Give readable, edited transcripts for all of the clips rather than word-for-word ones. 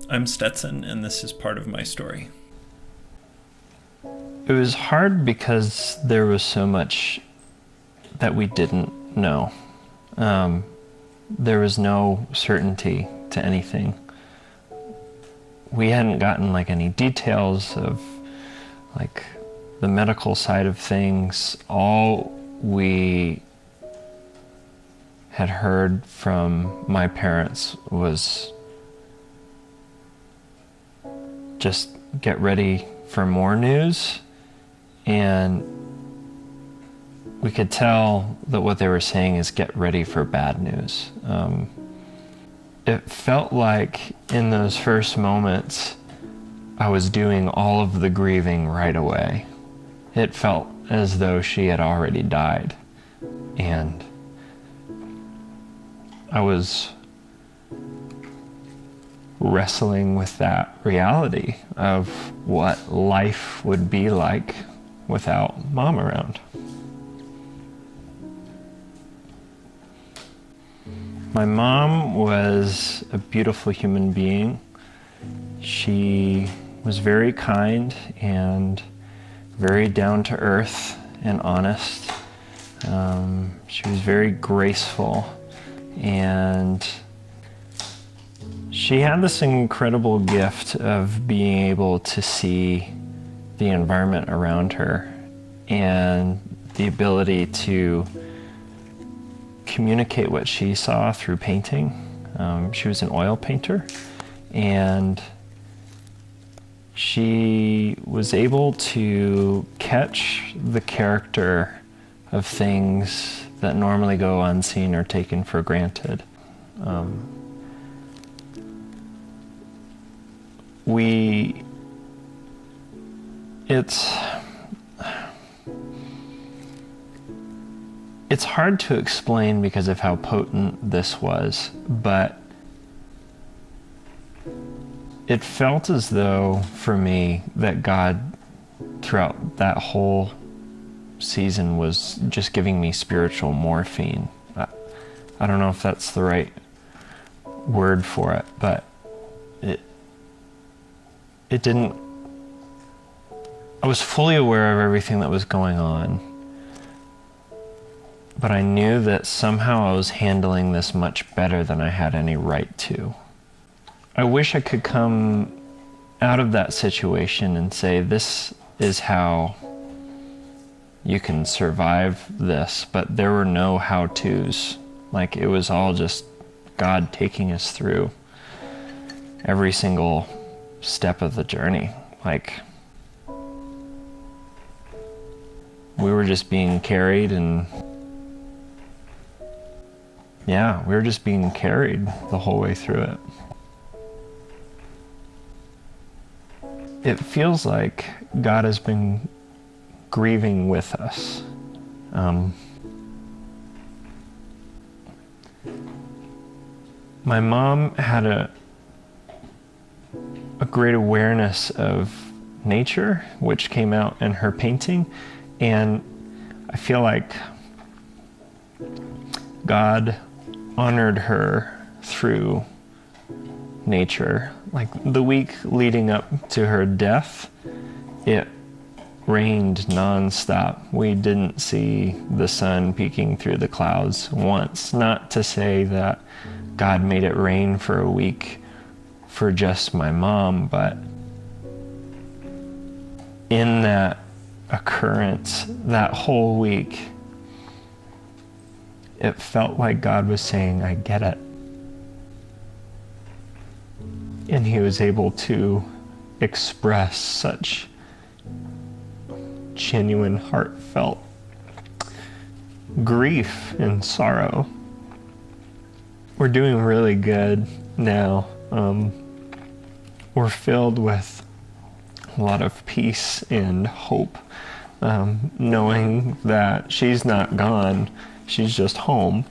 I'm Stetson, and this is part of my story. It was hard because there was so much that we didn't know. There was no certainty to anything. We hadn't gotten any details of the medical side of things. All we had heard from my parents was just get ready for more news, and we could tell that what they were saying is get ready for bad news. It felt like in those first moments I was doing all of the grieving right away. It felt as though she had already died, and I was wrestling with that reality of what life would be like without Mom around. My mom was a beautiful human being. She was very kind and very down to earth and honest. She was very graceful, and she had this incredible gift of being able to see the environment around her and the ability to communicate what she saw through painting. She was an oil painter, and she was able to catch the character of things that normally go unseen or taken for granted. It's hard to explain because of how potent this was, but it felt as though, for me, that God, throughout that whole season, was just giving me spiritual morphine. I don't know if that's the right word for it, but it didn't. I was fully aware of everything that was going on, but I knew that somehow I was handling this much better than I had any right to. I wish I could come out of that situation and say, this is how you can survive this, but there were no how-tos. It was all just God taking us through every single step of the journey. We were just being carried, and we were just being carried the whole way through it. It feels like God has been grieving with us. My mom had a great awareness of nature, which came out in her painting, and I feel like God honored her through nature. The week leading up to her death, it rained nonstop. We didn't see the sun peeking through the clouds once. Not to say that God made it rain for a week for just my mom, but in that occurrence, that whole week, it felt like God was saying, I get it. And he was able to express such genuine, heartfelt grief and sorrow. We're doing really good now. We're filled with a lot of peace and hope, knowing that she's not gone, she's just home.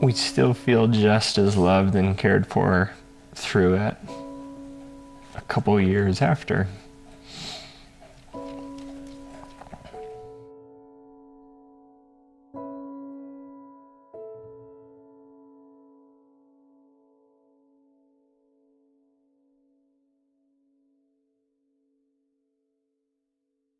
We still feel just as loved and cared for through it a couple years after.